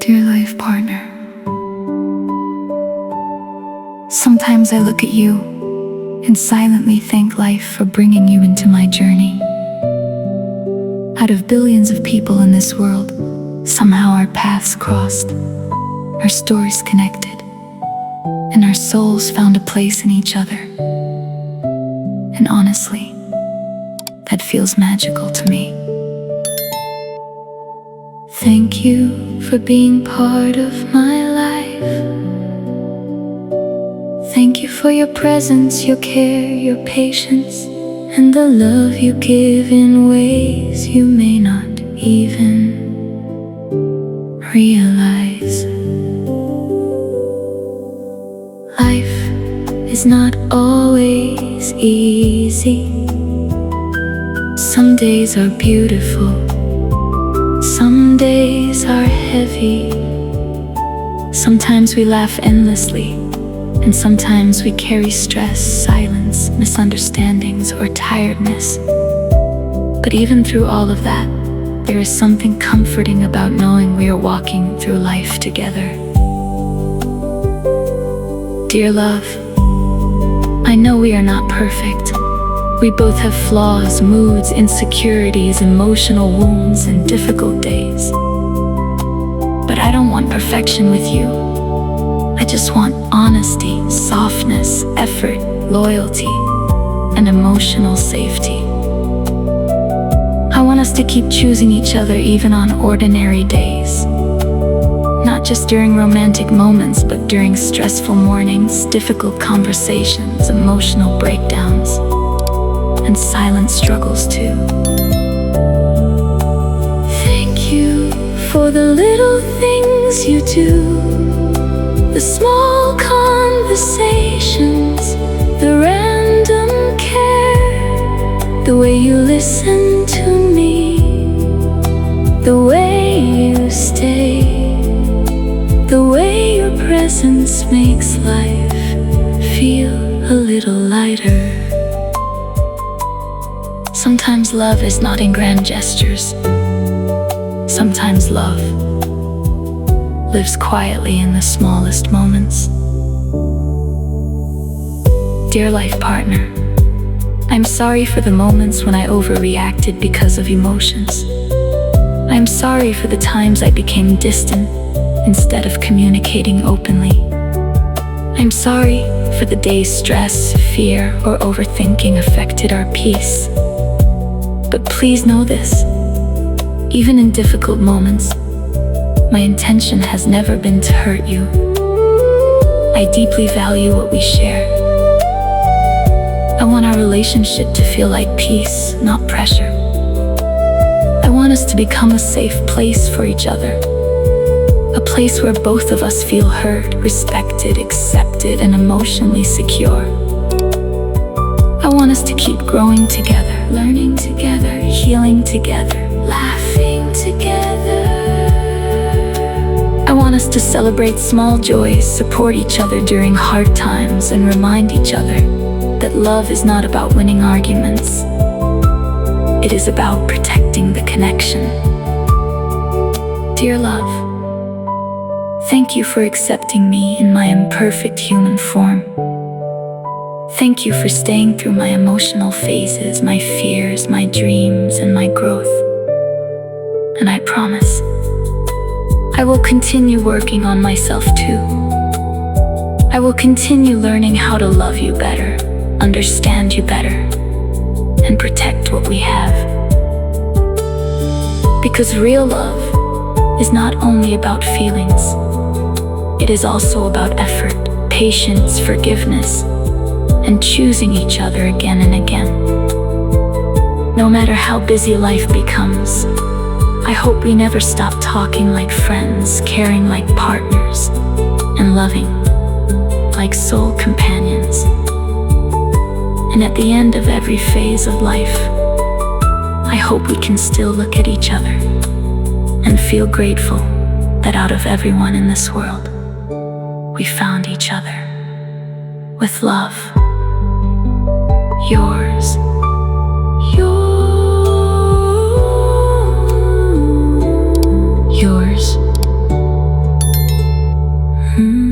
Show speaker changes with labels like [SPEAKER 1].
[SPEAKER 1] Dear life partner, sometimes I look at you and silently thank life for bringing you into my journey. Out of billions of people in this world, somehow our paths crossed, our stories connected, and our souls found a place in each other. And honestly, that feels magical to me. Thank you for being part of my life. Thank you for your presence, your care, your patience, and the love you give in ways you may not even realize. Life is not always easy. Some days are beautiful, some days are heavy. Sometimes we laugh endlessly, and sometimes we carry stress, silence, misunderstandings, or tiredness. But even through all of that, there is something comforting about knowing we are walking through life together. Dear love, I know we are not perfect. We both have flaws, moods, insecurities, emotional wounds, and difficult days. But I don't want perfection with you. I just want honesty, softness, effort, loyalty, and emotional safety. I want us to keep choosing each other even on ordinary days. Not just during romantic moments, but during stressful mornings, difficult conversations, emotional breakdowns, and silent struggles too. Thank you for the little things you do, the small conversations, the random care, the way you listen to me, the way you stay, the way your presence makes life feel a little lighter. Sometimes love is not in grand gestures. Sometimes love lives quietly in the smallest moments. Dear life partner, I'm sorry for the moments when I overreacted because of emotions. I'm sorry for the times I became distant instead of communicating openly. I'm sorry for the days stress, fear, or overthinking affected our peace. But please know this, even in difficult moments, my intention has never been to hurt you. I deeply value what we share. I want our relationship to feel like peace, not pressure. I want us to become a safe place for each other. A place where both of us feel heard, respected, accepted, and emotionally secure. I want us to keep growing together, learning together, healing together, laughing together. I want us to celebrate small joys, support each other during hard times, and remind each other that love is not about winning arguments. It is about protecting the connection. Dear love, thank you for accepting me in my imperfect human form. Thank you for staying through my emotional phases, my fears, my dreams, and my growth. And I promise, I will continue working on myself too. I will continue learning how to love you better, understand you better, and protect what we have. Because real love is not only about feelings, it is also about effort, patience, forgiveness, and choosing each other again and again. No matter how busy life becomes, I hope we never stop talking like friends, caring like partners, and loving like soul companions. And at the end of every phase of life, I hope we can still look at each other and feel grateful that out of everyone in this world, we found each other. With love, yours, yours, Hmm.